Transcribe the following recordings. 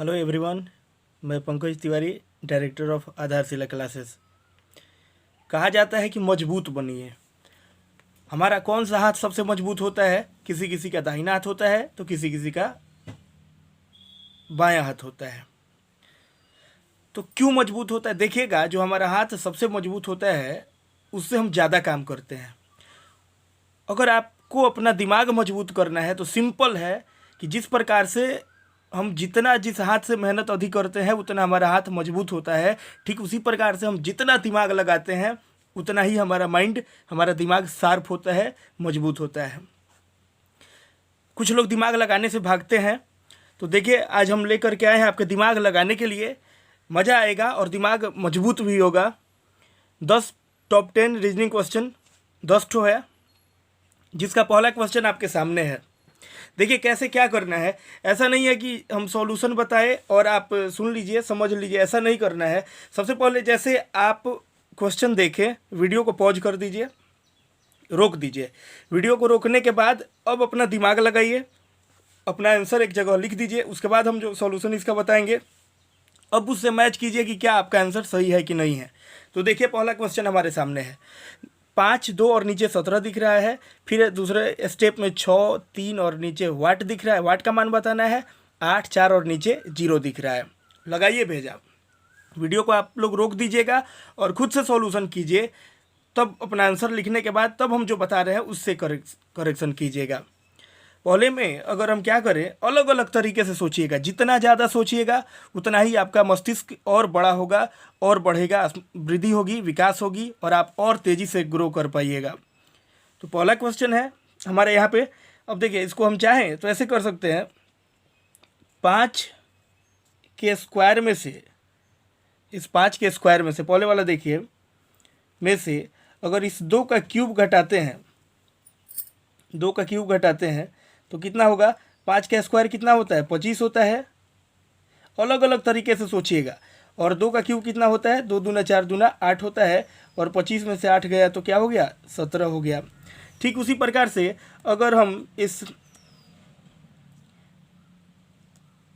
Hello everyone, मैं Pankaj Tiwari, director of आधारशिला classes. कहा जाता है कि मजबूत बनिए। हमारा कौन सा हाथ सबसे मजबूत होता है? किसी किसी का दाहिना हाथ होता है तो किसी किसी का बायां हाथ होता है। तो क्यों मजबूत होता है? देखिएगा, जो हमारा हाथ सबसे मजबूत होता है उससे हम ज़्यादा काम करते हैं। अगर आपको अपना दिमाग मजबूत करना है तो सिंपल है कि जिस प्रकार से हम जिस हाथ से मेहनत अधिक करते हैं उतना हमारा हाथ मजबूत होता है। ठीक उसी प्रकार से हम जितना दिमाग लगाते हैं उतना ही हमारा माइंड, हमारा दिमाग शार्प होता है, मजबूत होता है। कुछ लोग दिमाग लगाने से भागते हैं, तो देखिए आज हम लेकर के आए हैं आपके दिमाग लगाने के लिए। मज़ा आएगा और दिमाग मजबूत भी होगा। 10 टॉप 10 रीजनिंग क्वेश्चन 10 ठो है, जिसका पहला क्वेश्चन आपके सामने है। देखिए कैसे क्या करना है। ऐसा नहीं है कि हम सॉल्यूशन बताए और आप सुन लीजिए समझ लीजिए, ऐसा नहीं करना है। सबसे पहले जैसे आप क्वेश्चन देखें, वीडियो को पॉज कर दीजिए, रोक दीजिए। वीडियो को रोकने के बाद अब अपना दिमाग लगाइए, अपना आंसर एक जगह लिख दीजिए। उसके बाद हम जो सॉल्यूशन इसका बताएंगे, अब उससे मैच कीजिए कि क्या आपका आंसर सही है कि नहीं है। तो देखिए पहला क्वेश्चन हमारे सामने है। 5, 2 और नीचे 17 दिख रहा है। फिर दूसरे स्टेप में 6, 3 और नीचे वाट दिख रहा है, वाट का मान बताना है। 8, 4 और नीचे 0 दिख रहा है। लगाइए भेजा। वीडियो को आप लोग रोक दीजिएगा और खुद से सॉल्यूशन कीजिए। तब अपना आंसर लिखने के बाद तब हम जो बता रहे हैं उससे करेक्शन कीजिएगा। पहले में अगर हम क्या करें, अलग अलग तरीके से सोचिएगा। जितना ज़्यादा सोचिएगा उतना ही आपका मस्तिष्क और बड़ा होगा और बढ़ेगा, वृद्धि होगी, विकास होगी और आप और तेज़ी से ग्रो कर पाइएगा। तो पहला क्वेश्चन है हमारे यहाँ पे। अब देखिए इसको हम चाहें तो ऐसे कर सकते हैं। 5 के स्क्वायर में से, इस 5 के स्क्वायर में से पहले वाला देखिए, में से अगर इस 2 का क्यूब घटाते हैं, 2 का क्यूब घटाते हैं तो कितना होगा? 5 का स्क्वायर कितना होता है? 25 होता है। अलग अलग तरीके से सोचिएगा। और 2 का क्यूब कितना होता है? 2 दूना 4 दूना 8 होता है। और 25 में से 8 गया तो क्या हो गया? 17 हो गया। ठीक उसी प्रकार से अगर हम इस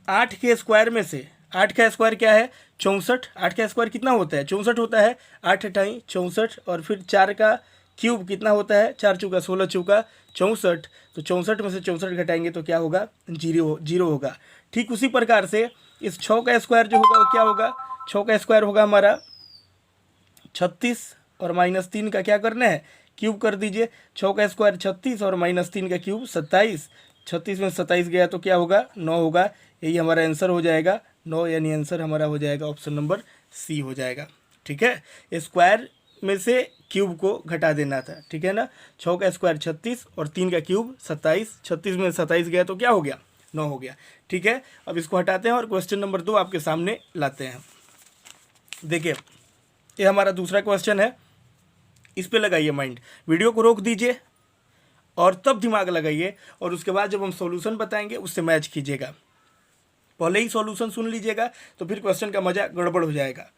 8 के स्क्वायर में से, 8 का स्क्वायर क्या है? 64। 8 का स्क्वायर कितना होता है? 64 होता है। 8 अठाई 64 और फिर 4 का क्यूब कितना होता है? 4 चौका 16 चौका 64। तो 64 में से 64 घटाएंगे तो क्या होगा? 0 होगा। ठीक उसी प्रकार से इस 6 का स्क्वायर जो होगा वो क्या होगा? 6 का स्क्वायर होगा हमारा 36 और -3 का क्या करना है? क्यूब कर दीजिए। 6 का स्क्वायर 36 और -3 का क्यूब 27। 36 में 27 गया तो क्या होगा? 9 होगा। यही हमारा आंसर हो जाएगा 9, यानी आंसर हमारा हो जाएगा ऑप्शन नंबर सी हो जाएगा। ठीक है, स्क्वायर में से क्यूब को घटा देना था। ठीक है ना। 6 का स्क्वायर 36 और 3 का क्यूब 27। 36 में 27 गया तो क्या हो गया? 9 हो गया। ठीक है, अब इसको हटाते हैं और क्वेश्चन नंबर 2 आपके सामने लाते हैं। देखिए ये हमारा दूसरा क्वेश्चन है। इस पे लगाइए माइंड, वीडियो को रोक दीजिए और तब दिमाग लगाइए और उसके बाद जब हम सॉल्यूशन बताएंगे उससे मैच कीजिएगा। पहले ही सॉल्यूशन सुन लीजिएगा तो फिर क्वेश्चन का मजा गड़बड़ हो जाएगा।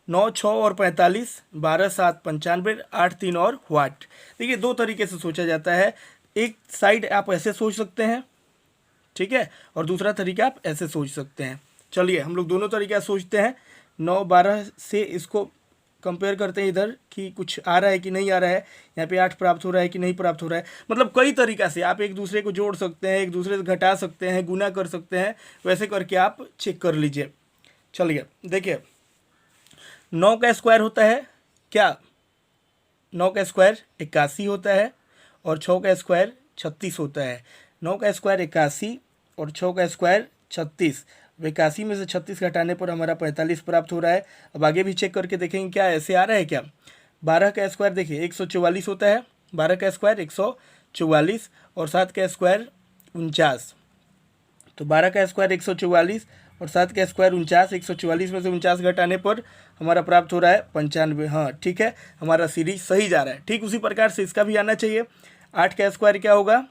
9, 6 और 45, 12, 7, 95, 8, 3 और वाट। देखिए 2 तरीके से सोचा जाता है। एक साइड आप ऐसे सोच सकते हैं, ठीक है, और दूसरा तरीका आप ऐसे सोच सकते हैं। चलिए हम लोग दोनों तरीका सोचते हैं। 9, 12 से इसको कंपेयर करते हैं इधर कि कुछ आ रहा है कि नहीं आ रहा है। यहाँ पे 8 प्राप्त हो रहा है कि नहीं प्राप्त हो रहा है। मतलब कई तरीक़ा से आप एक दूसरे को जोड़ सकते हैं, एक दूसरे से घटा सकते हैं, गुना कर सकते हैं। वैसे करके आप चेक कर लीजिए। चलिए देखिए 9 का स्क्वायर होता है क्या? 9 का स्क्वायर 81 होता है और 6 का स्क्वायर 36 होता है। 9 का स्क्वायर 81 और 6 का स्क्वायर 36। 81 में से 36 घटाने पर हमारा 45 प्राप्त हो रहा है। अब आगे भी चेक करके देखेंगे क्या ऐसे आ रहा है क्या। 12 का स्क्वायर देखिए 144 होता है। 12 का स्क्वायर 144 और 7 का स्क्वायर 49। तो 12 का स्क्वायर 144 और 7 का स्क्वायर 49। 144 में से 49 घटाने पर हमारा प्राप्त हो रहा है 95। हाँ ठीक है, हमारा सीरीज सही जा रहा है। ठीक उसी प्रकार से इसका भी आना चाहिए। 8 का स्क्वायर क्या होगा?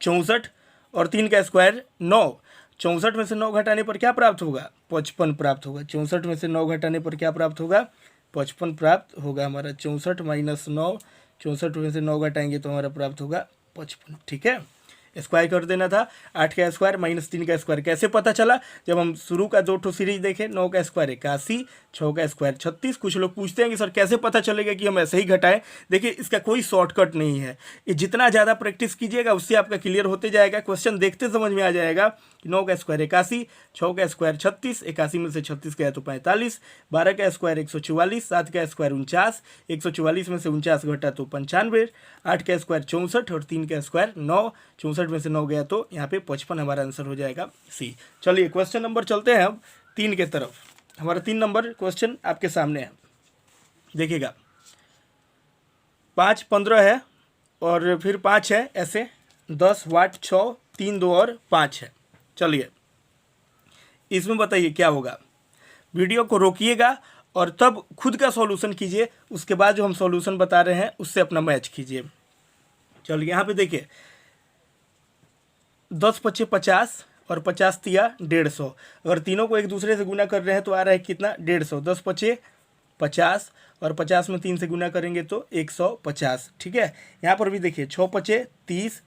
64 और 3 का स्क्वायर 9। 64 में से 9 घटाने पर क्या प्राप्त होगा? 55 प्राप्त होगा। 64 में से 9 घटाने पर क्या प्राप्त होगा? 55 प्राप्त होगा हमारा। 64 - 9, 64 में से 9 घटाएंगे तो हमारा प्राप्त होगा 55। ठीक है, स्क्वायर कर देना था। 8 का स्क्वायर माइनस 3 का स्क्वायर कैसे पता चला? जब हम शुरू का 2 ठो सीरीज देखें, 9 का स्क्वायर 81, 6 का स्क्वायर 36। कुछ लोग पूछते हैं कि सर कैसे पता चलेगा कि हम ऐसे ही घटाएं? देखिए इसका कोई शॉर्टकट नहीं है, ये जितना ज़्यादा प्रैक्टिस कीजिएगा उससे आपका क्लियर होते जाएगा। क्वेश्चन देखते समझ में आ जाएगा कि 9 का स्क्वायर 81, 6 का स्क्वायर 36, 81 में से 36 गया तो 45, 12 का स्क्वायर 144, 7 का स्क्वायर 49, 144 में से 49 घटा तो 95, 8 का स्क्वायर 64 और 3 का स्क्वायर 9, 64 में से 9 गया तो यहाँ पे 55 हमारा आंसर हो जाएगा सी। चलिए क्वेश्चन नंबर चलते हैं अब 3 के तरफ। हमारा 3 नंबर क्वेश्चन आपके सामने है, देखिएगा 5 15 है और फिर 5 है ऐसे, 10 वाट 6 3 2 और 5 है। चलिए इसमें बताइए क्या होगा। वीडियो को रोकिएगा और तब खुद का सॉल्यूशन कीजिए, उसके बाद जो हम सॉल्यूशन बता रहे हैं उससे अपना मैच कीजिए। चलिए यहाँ पे देखिए 10 पचे 50 और 50 तिया 150। अगर तीनों को एक दूसरे से गुना कर रहे हैं तो आ रहा है कितना? 150। 10 पचे 50 और 50 में 3 से गुना करेंगे तो 150। ठीक है, यहाँ पर भी देखिए 6 पचे 30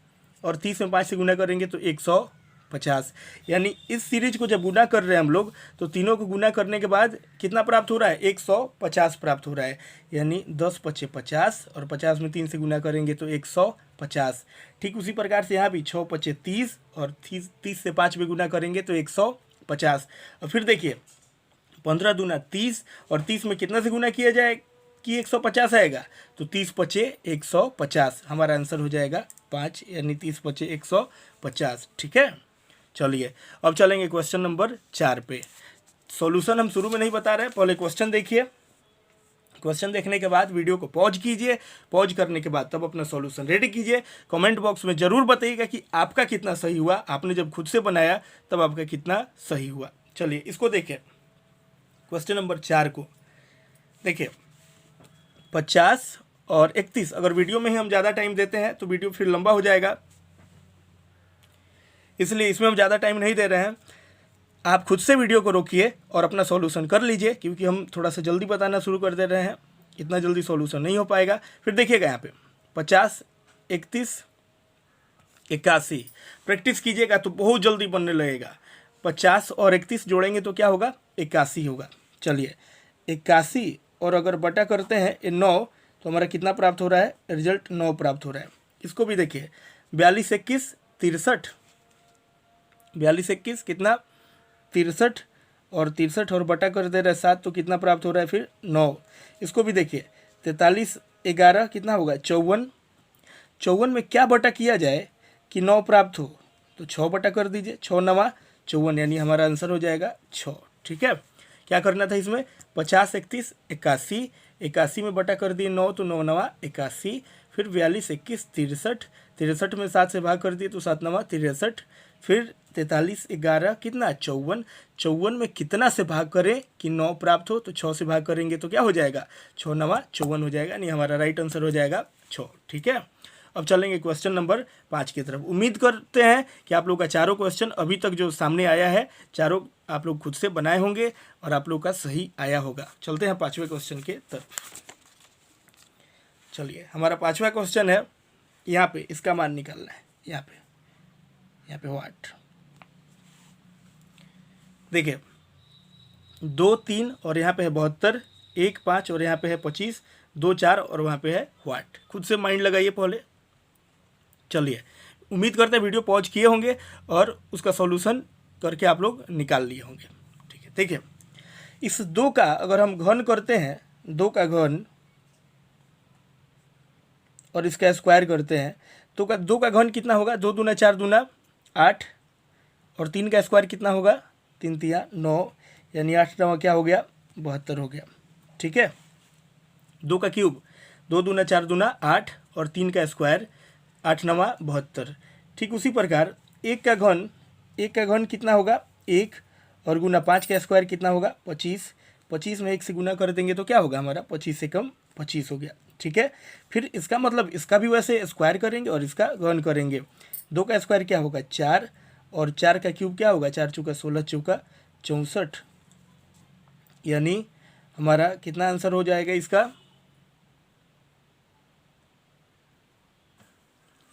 और 30 में 5 से गुना करेंगे तो 150। यानी इस सीरीज को जब गुना कर रहे हैं हम लोग तो तीनों को गुना करने के बाद कितना प्राप्त हो रहा है? 150 प्राप्त हो रहा है। यानी 10 पचे 50 और 50 में 3 से गुना करेंगे तो 150। ठीक उसी प्रकार से यहाँ भी 6 पचे 30 और 30 से 5 में गुना करेंगे तो 150। और फिर देखिए 15 दूना 30 और 30 में कितना से गुना किया जाए कि 150 आएगा? तो 30 पचे 150 हमारा आंसर हो जाएगा 5, यानी 30 पचे 150। ठीक है, चलिए अब चलेंगे क्वेश्चन नंबर 4 पे। सॉल्यूशन हम शुरू में नहीं बता रहे, पहले क्वेश्चन देखिए। क्वेश्चन देखने के बाद वीडियो को पॉज कीजिए, पॉज करने के बाद तब अपना सॉल्यूशन रेडी कीजिए। कमेंट बॉक्स में ज़रूर बताइएगा कि आपका कितना सही हुआ, आपने जब खुद से बनाया तब आपका कितना सही हुआ। चलिए इसको देखें, क्वेश्चन नंबर 4 को देखिए 50 और 31। अगर वीडियो में ही हम ज़्यादा टाइम देते हैं तो वीडियो फिर लंबा हो जाएगा, इसलिए इसमें हम ज़्यादा टाइम नहीं दे रहे हैं। आप खुद से वीडियो को रोकिए और अपना सॉल्यूशन कर लीजिए, क्योंकि हम थोड़ा सा जल्दी बताना शुरू कर दे रहे हैं, इतना जल्दी सॉल्यूशन नहीं हो पाएगा। फिर देखिएगा यहाँ पे 50 31 81। प्रैक्टिस कीजिएगा तो बहुत जल्दी बनने लगेगा। 50 और 31 जोड़ेंगे तो क्या होगा? 81 होगा। चलिए 81 और अगर बटा करते हैं ये 9 तो हमारा कितना प्राप्त हो रहा है? रिजल्ट 9 प्राप्त हो रहा है। इसको भी देखिए 42 21 63, 42 21 कितना? 63 और 63 और बटा कर दे रहा है 7 तो कितना प्राप्त हो रहा है? फिर 9। इसको भी देखिए 43 11 कितना होगा? 54। 54 में क्या बटा किया जाए कि 9 प्राप्त हो? तो 6 बटा कर दीजिए, 6 9 54, यानी हमारा आंसर हो जाएगा 6। ठीक है, क्या करना था इसमें? 50 31 81, 81 में बटा कर दिए 9 तो 9 9 81। फिर 42 21 63, 63 में 7 से भाग कर दिए तो 7 9 63। फिर 43 11 कितना? 54, 54 में कितना से भाग करें कि 9 प्राप्त हो? तो 6 से भाग करेंगे तो क्या हो जाएगा? 6 9 54 हो जाएगा, यानी हमारा राइट आंसर हो जाएगा 6। ठीक है, अब चलेंगे क्वेश्चन नंबर 5 की तरफ। उम्मीद करते हैं कि आप लोग का चारों क्वेश्चन अभी तक जो सामने आया है चारों आप लोग खुद से बनाए होंगे और आप लोग का सही आया होगा। चलते हैं 5वें क्वेश्चन के तरफ। चलिए हमारा 5वां क्वेश्चन है, यहाँ पे इसका मान निकालना है। यहाँ पे वाट देखिए 2 3 और यहाँ पे है 72, 1 5 और यहाँ पे है 25, 2 4 और वहाँ पे है वाट। खुद से माइंड लगाइए पहले। चलिए उम्मीद करते हैं वीडियो पॉज किए होंगे और उसका सॉल्यूशन करके आप लोग निकाल लिए होंगे। ठीक है, देखिए इस 2 का अगर हम घन करते हैं, 2 का घन और इसका स्क्वायर करते हैं तो 2 का घन कितना होगा? 2 दूना 4 दूना 8 और 3 का स्क्वायर कितना होगा? 3 तिया 9, यानी 8 9 क्या हो गया? 72 हो गया। ठीक है, 2 का क्यूब 2 दूना 4 दूना 8 और 3 का स्क्वायर 8 9 72। ठीक उसी प्रकार 1 का घन कितना होगा? 1 और गुना 5 का स्क्वायर कितना होगा? 25। 25 में 1 से गुना कर देंगे तो क्या होगा हमारा? 25 से कम 25 हो गया। ठीक है, फिर इसका मतलब इसका भी वैसे स्क्वायर करेंगे और इसका घन करेंगे। 2 का स्क्वायर क्या होगा? 4 और 4 का क्यूब क्या होगा? 4 चौका 16 चौका 64, यानी हमारा कितना आंसर हो जाएगा इसका?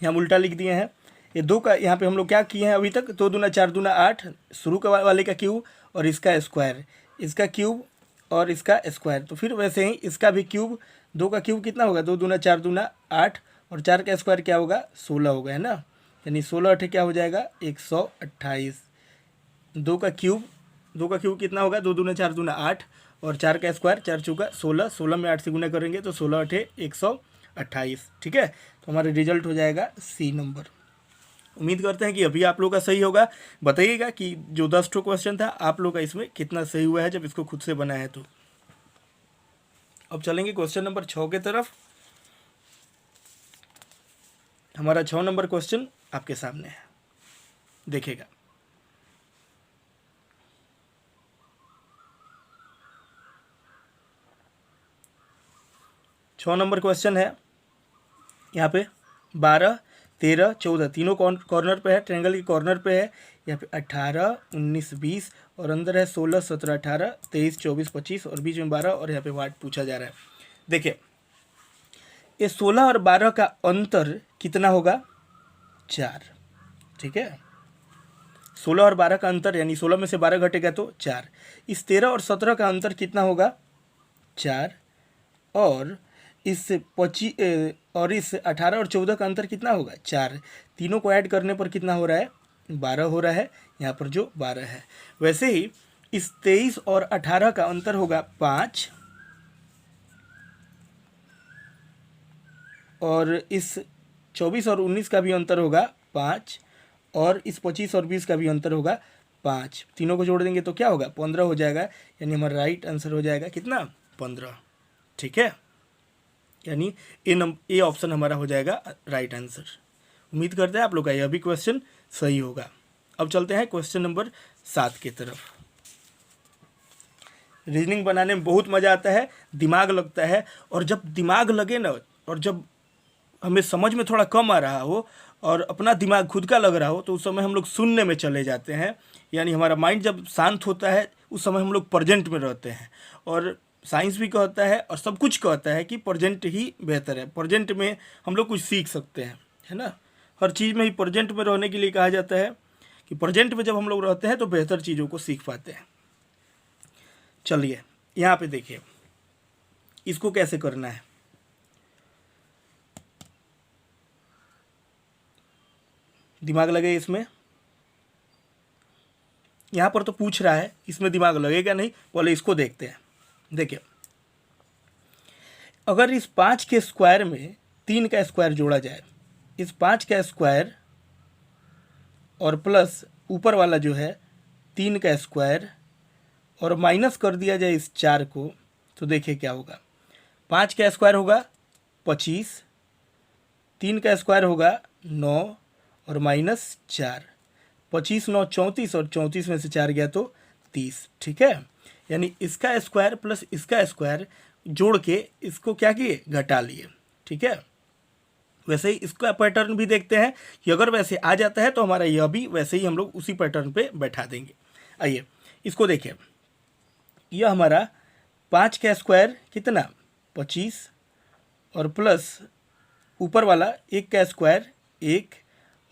यहाँ उल्टा लिख दिए हैं, ये दो का यहाँ पे हम लोग क्या किए हैं अभी तक, 2 दूना 4 दूना 8, शुरू का वाले का क्यूब और इसका स्क्वायर, इसका क्यूब और इसका स्क्वायर। तो फिर वैसे ही इसका भी क्यूब, 2 का क्यूब कितना होगा, 2 दूना 4 दूना 8 और 4 का स्क्वायर क्या होगा 16 होगा, है ना। यानी 16 अठे क्या हो जाएगा 128। 2 का क्यूब कितना होगा, 2 दूना 4 दूना 8 और 4 का स्क्वायर 4 चौका 16, 16 में 8 से गुना करेंगे तो 16 अठे 128। ठीक है, तो हमारा रिजल्ट हो जाएगा सी नंबर। उम्मीद करते हैं कि अभी आप लोग का सही होगा। बताइएगा कि जो 10 ठो क्वेश्चन था आप लोग का इसमें कितना सही हुआ है जब इसको खुद से बनाया है तो। अब चलेंगे क्वेश्चन नंबर 6 के तरफ। हमारा 6 नंबर क्वेश्चन आपके सामने है, देखिएगा। छः नंबर क्वेश्चन है, यहाँ पे 12, 13, 14 तीनों कॉर्नर पे है, ट्रायंगल के कॉर्नर पे है। यहाँ पे 18, 19, 20 और अंदर है 16, 17, 18, 23, 24, 25 और बीच में 12 और यहाँ पे वाट पूछा जा रहा है। देखिए ये 16 और 12 का अंतर कितना होगा 4। ठीक है, 16 और 12 का अंतर यानी 16 में से 12 घटेगा तो 4। इस 13 और 17 का अंतर कितना होगा 4 और इस 25 और इस 18 और 14 का अंतर कितना होगा 4। तीनों को ऐड करने पर कितना हो रहा है 12 हो रहा है, यहाँ पर जो 12 है। वैसे ही इस 23 और 18 का अंतर होगा 5 और इस 24 और 19 का भी अंतर होगा 5 और इस 25 और 20 का भी अंतर होगा 5। तीनों को जोड़ देंगे तो क्या होगा 15 हो जाएगा, यानी हमारा राइट आंसर हो जाएगा कितना 15। ठीक है, यानी ए ऑप्शन हमारा हो जाएगा राइट आंसर। उम्मीद करते हैं आप लोग का यह भी क्वेश्चन सही होगा। अब चलते हैं क्वेश्चन नंबर 7 की तरफ। रीजनिंग बनाने में बहुत मज़ा आता है, दिमाग लगता है, और जब दिमाग लगे ना और जब हमें समझ में थोड़ा कम आ रहा हो और अपना दिमाग खुद का लग रहा हो तो उस समय हम लोग सुनने में चले जाते हैं। यानी हमारा माइंड जब शांत होता है उस समय हम लोग प्रेजेंट में रहते हैं। और साइंस भी कहता है और सब कुछ कहता है कि प्रेजेंट ही बेहतर है, प्रेजेंट में हम लोग कुछ सीख सकते हैं, है ना। हर चीज़ में ही प्रेजेंट में रहने के लिए कहा जाता है कि प्रेजेंट में जब हम लोग रहते हैं तो बेहतर चीज़ों को सीख पाते हैं। चलिए यहाँ पे देखिए इसको कैसे करना है। दिमाग लगे इसमें, यहाँ पर तो पूछ रहा है इसमें दिमाग लगेगा नहीं, पहले इसको देखते हैं। देखिए अगर इस 5 के स्क्वायर में 3 का स्क्वायर जोड़ा जाए, इस 5 का स्क्वायर और प्लस ऊपर वाला जो है 3 का स्क्वायर और माइनस कर दिया जाए इस 4 को, तो देखिए क्या होगा। 5 का स्क्वायर होगा 25, 3 का स्क्वायर होगा 9 और माइनस 4, 25 9 34 और 34 में से 4 गया तो 30। ठीक है, यानी इसका स्क्वायर प्लस इसका स्क्वायर जोड़ के इसको क्या किए घटा लिए। ठीक है, वैसे ही इसका पैटर्न भी देखते हैं कि अगर वैसे आ जाता है तो हमारा यह भी वैसे ही हम लोग उसी पैटर्न पे बैठा देंगे। आइए इसको देखिए, यह हमारा 5 का स्क्वायर कितना 25 और प्लस ऊपर वाला 1 का स्क्वायर 1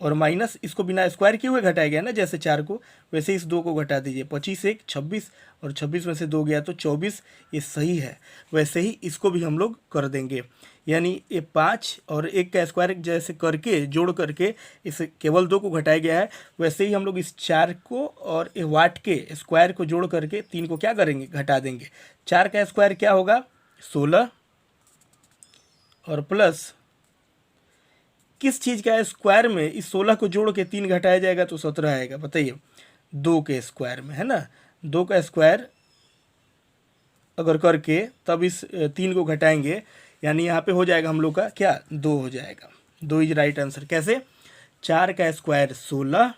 और माइनस इसको बिना स्क्वायर किए हुए घटाया गया ना, जैसे 4 को वैसे इस 2 को घटा दीजिए। 25 1 26 और 26 में से 2 गया तो 24, ये सही है। वैसे ही इसको भी हम लोग कर देंगे, यानी ये 5 और 1 का स्क्वायर जैसे करके जोड़ करके इस केवल 2 को घटाया गया है, वैसे ही हम लोग इस 4 को और ये वाट के स्क्वायर को जोड़ करके 3 को क्या करेंगे घटा देंगे। 4 का स्क्वायर क्या होगा 16 और प्लस किस चीज़ का स्क्वायर में इस 16 को जोड़ के 3 घटाया जाएगा तो 17 आएगा। बताइए 2 के स्क्वायर में, है ना। 2 का स्क्वायर अगर करके तब इस 3 को घटाएंगे, यानी यहाँ पे हो जाएगा हम लोग का क्या 2 हो जाएगा। 2 इज राइट आंसर। कैसे 4 का स्क्वायर 16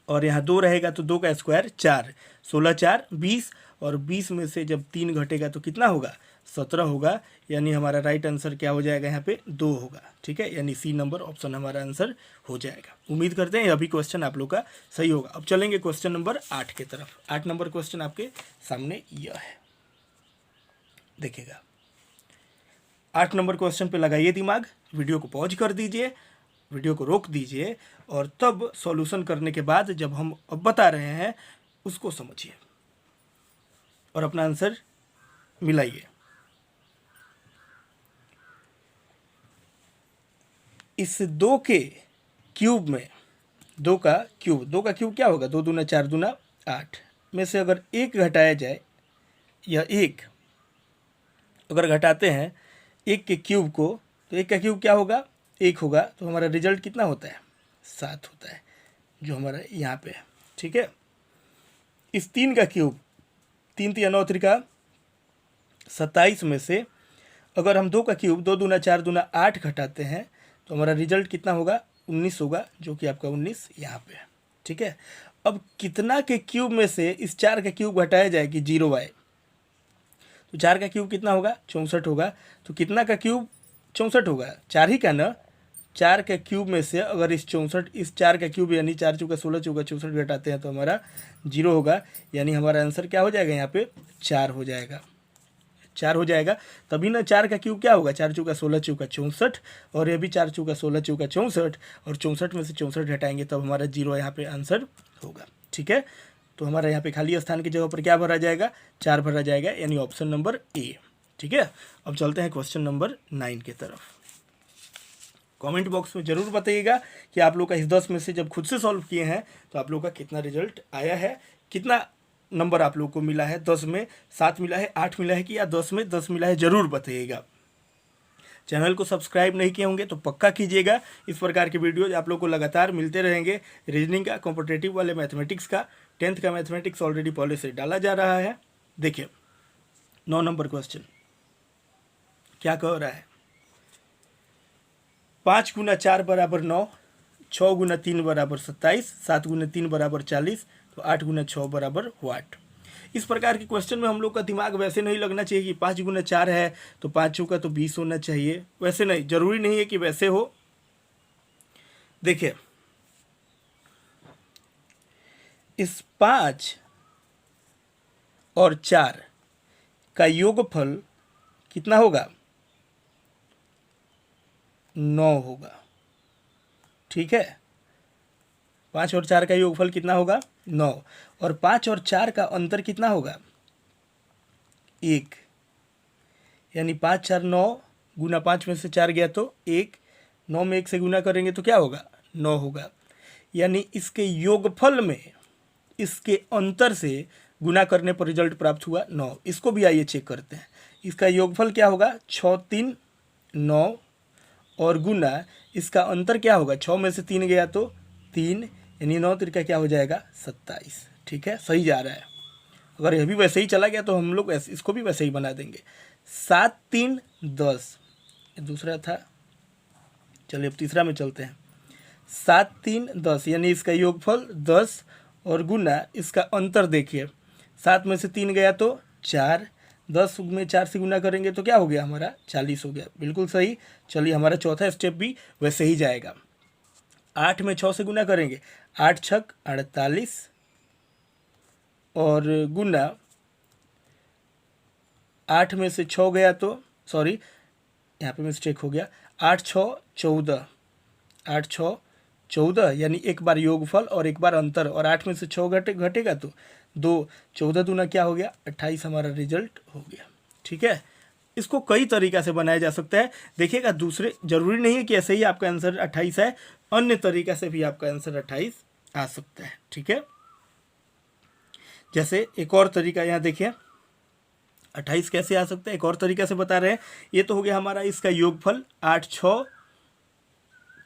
और यहाँ 2 रहेगा तो 2 का स्क्वायर 4, 16 4 20 और 20 में से जब 3 घटेगा तो कितना होगा 17 होगा। यानी हमारा राइट आंसर क्या हो जाएगा यहाँ पे 2 होगा। ठीक है, यानी सी नंबर ऑप्शन हमारा आंसर हो जाएगा। उम्मीद करते हैं यह भी क्वेश्चन आप लोग का सही होगा। अब चलेंगे क्वेश्चन नंबर 8 की तरफ। 8 नंबर क्वेश्चन आपके सामने यह है, देखिएगा। 8 नंबर क्वेश्चन पे लगाइए दिमाग, वीडियो को पॉज कर दीजिए वीडियो को रोक दीजिए और तब सॉल्यूशन करने के बाद जब हम अब बता रहे हैं उसको समझिए और अपना आंसर मिलाइए। इस 2 के क्यूब में 2 का क्यूब क्या होगा? 2 दूना 4 दूना 8 में से अगर 1 घटाया जाए, यह 1 अगर घटाते हैं 1 के क्यूब को, तो 1 का क्यूब क्या होगा? 1 होगा। तो हमारा रिजल्ट कितना होता है? 7 होता है, जो हमारा यहाँ पे है। ठीक है। इस 3 का क्यूब, 3 3 9 त्रिका 27 में से अगर हम 2 का क्यूब 2 दूना 4 दूना 8 घटाते हैं तो हमारा रिजल्ट कितना होगा? 19 होगा, जो कि आपका 19 यहाँ पे है। ठीक है। अब कितना के क्यूब में से इस 4 का क्यूब घटाया जाए कि 0 आए? तो 4 का क्यूब कितना होगा? 64 होगा। तो कितना का क्यूब 64 होगा? 4 ही का ना। 4 के क्यूब में से अगर इस 4 का क्यूब यानी 4 चौका 16 चौका 64 घटाते हैं तो हमारा 0 होगा, यानी हमारा आंसर क्या हो जाएगा? यहाँ पे 4 हो जाएगा। 4 हो जाएगा। तभी ना 4 का क्यूब क्या होगा? 4 चौका 16 चौका 64, और ये भी 4 चौका 16 चौका 64, और 64 में से 64 घटाएंगे तब हमारा 0 यहाँ पे आंसर होगा। ठीक है। तो हमारा यहाँ पे खाली स्थान की जगह पर क्या भरा जाएगा? 4 भरा जाएगा, यानी ऑप्शन नंबर ए। ठीक है। अब चलते हैं क्वेश्चन नंबर 9 की तरफ। कमेंट बॉक्स में ज़रूर बताइएगा कि आप लोग का इस 10 में से जब खुद से सॉल्व किए हैं तो आप लोग का कितना रिजल्ट आया है, कितना नंबर आप लोग को मिला है। 10 में 7 मिला है, 8 मिला है कि या 10 में 10 मिला है, ज़रूर बताइएगा। चैनल को सब्सक्राइब नहीं किए होंगे तो पक्का कीजिएगा। इस प्रकार के वीडियोज आप लोग को लगातार मिलते रहेंगे। रीजनिंग का, कॉम्पिटिटिव वाले मैथमेटिक्स का, 10th का मैथमेटिक्स ऑलरेडी पहले से डाला जा रहा है। देखिए 9 नंबर क्वेश्चन क्या कह रहा है? 5 गुना 4 बराबर 9, 6 गुना 3 बराबर 27, 7 गुना 3 बराबर 40, तो 8 गुना 6 बराबर वाट। इस प्रकार के क्वेश्चन में हम लोग का दिमाग वैसे नहीं लगना चाहिए कि 5 गुना 4 है तो 5 चौका तो 20 होना चाहिए। वैसे नहीं, जरूरी नहीं है कि वैसे हो। देखिए इस 5 और 4 का योगफल कितना होगा? 9 होगा। ठीक है। 5 और 4 का योगफल कितना होगा? 9। और 5 और 4 का अंतर कितना होगा? 1। यानी 5 4 9 गुना 5 में से 4 गया तो 1, 9 में 1 से गुना करेंगे तो क्या होगा? 9 होगा। यानी इसके योगफल में इसके अंतर से गुना करने पर रिजल्ट प्राप्त हुआ 9। इसको भी आइए चेक करते हैं। इसका योगफल क्या होगा? 6 3 9, और गुना इसका अंतर क्या होगा? 6 में से 3 गया तो 3, यानी 9 त्रिका क्या हो जाएगा? 27। ठीक है, सही जा रहा है। अगर यह भी वैसे ही चला गया तो हम लोग इसको भी वैसे ही बना देंगे। 7 3 10, दूसरा था। चलिए अब तीसरा में चलते हैं। 7 3 10, यानी इसका योगफल 10, और गुना इसका अंतर देखिए, 7 में से 3 गया तो 4, 10 में 4 से गुना करेंगे तो क्या हो गया? हमारा 40 हो गया। बिल्कुल सही। चलिए हमारा चौथा स्टेप भी वैसे ही जाएगा। 8 में 6 से गुना करेंगे, 8 छक 48, और गुना 8 में से 6 गया तो, सॉरी यहाँ पे मिस्टेक हो गया, 8 6 14, 8 6 14, यानी एक बार योगफल और एक बार अंतर, और 8 में से 6 घटेगा तो 2, 14 दूना क्या हो गया? 28 हमारा रिजल्ट हो गया। ठीक है। इसको कई तरीक़ा से बनाया जा सकता है। देखिएगा, दूसरे जरूरी नहीं है कि ऐसे ही आपका आंसर 28 है, अन्य तरीक़ा से भी आपका आंसर 28 आ सकता है। ठीक है। जैसे एक और तरीका यहाँ देखिए, 28 कैसे आ सकता है, एक और तरीका से बता रहे हैं। ये तो हो गया हमारा इसका योगफल 8 6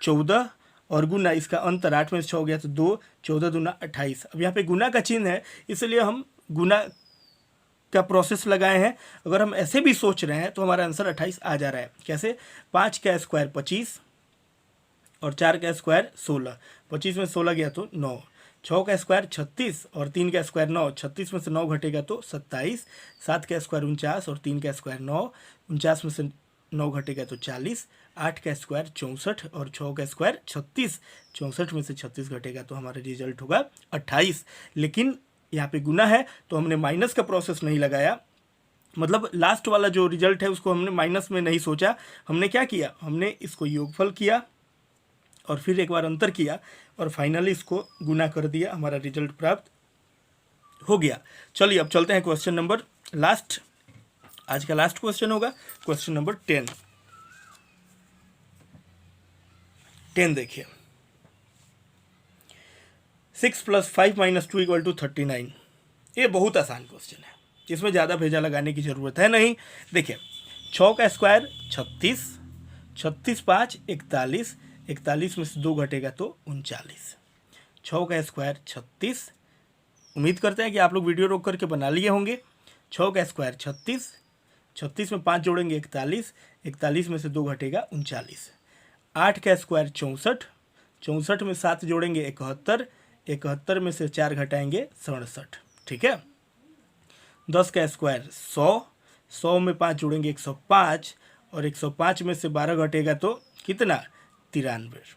14, और गुना इसका अंतर 8 में से 6 हो गया तो 2, 14 दूना 28। अब यहाँ पे गुना का चिन्ह है, इसलिए हम गुना का प्रोसेस लगाए हैं। अगर हम ऐसे भी सोच रहे हैं तो हमारा आंसर 28 आ जा रहा है। कैसे? 5 का स्क्वायर 25, और 4 का स्क्वायर 16, 25 में 16 गया तो 9, 6 का स्क्वायर 36, और 3 का स्क्वायर 9, 36 में से 9 घटेगा तो 27, 7 का स्क्वायर 49, और 3 का स्क्वायर 9, 49 में से 9 घटेगा तो 40, 8 का स्क्वायर 64, और 6 का स्क्वायर 36, 64 में से 36 घटेगा तो हमारा रिजल्ट होगा 28। लेकिन यहाँ पे गुना है तो हमने माइनस का प्रोसेस नहीं लगाया, मतलब लास्ट वाला जो रिजल्ट है उसको हमने माइनस में नहीं सोचा। हमने क्या किया? हमने इसको योगफल किया, और फिर एक बार अंतर किया और फाइनली इसको गुना कर दिया, हमारा रिजल्ट प्राप्त हो गया। चलिए अब चलते हैं क्वेश्चन नंबर लास्ट, आज का लास्ट क्वेश्चन होगा क्वेश्चन नंबर 10 देखिए। 6 + 5 - 2 = 39। ये बहुत आसान क्वेश्चन है, इसमें ज़्यादा भेजा लगाने की ज़रूरत है नहीं। देखिए 6 का स्क्वायर 36, 36 × 5 = 41, 41 में से 2 घटेगा तो 39। 6 का स्क्वायर 36, उम्मीद करते हैं कि आप लोग वीडियो रोक करके बना लिए होंगे। 6 का स्क्वायर 36, 36 में 5 जोड़ेंगे 41, 41 में से 2 घटेगा 39। 8 का स्क्वायर 64, 64 में 7 जोड़ेंगे 71, 71 में से 4 घटाएंगे 67। ठीक है। 10 का स्क्वायर 100, 100 में 5 जोड़ेंगे 105, और 105 में से 12 घटेगा तो कितना 93।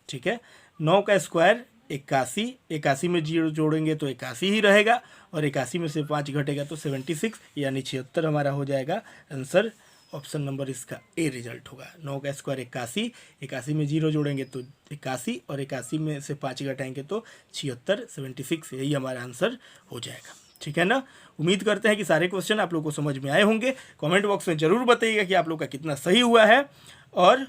ठीक है। 9 का स्क्वायर 81, 81 में 0 जोड़ेंगे तो 81 ही रहेगा, और 81 में से 5 घटेगा तो 76, यानी 76 हमारा हो जाएगा आंसर। ऑप्शन नंबर इसका ए रिजल्ट होगा। 9 का स्क्वायर 81, 81 में 0 जोड़ेंगे तो 81, और 81 में से 5 घटाएंगे तो 76, 76, यही हमारा आंसर हो जाएगा। ठीक है ना। उम्मीद करते हैं कि सारे क्वेश्चन आप लोग को समझ में आए होंगे। कमेंट बॉक्स में ज़रूर बताइएगा कि आप लोग का कितना सही हुआ है, और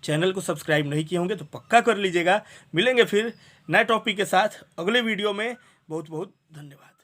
चैनल को सब्सक्राइब नहीं किए होंगे तो पक्का कर लीजिएगा। मिलेंगे फिर नए टॉपिक के साथ अगले वीडियो में। बहुत बहुत धन्यवाद।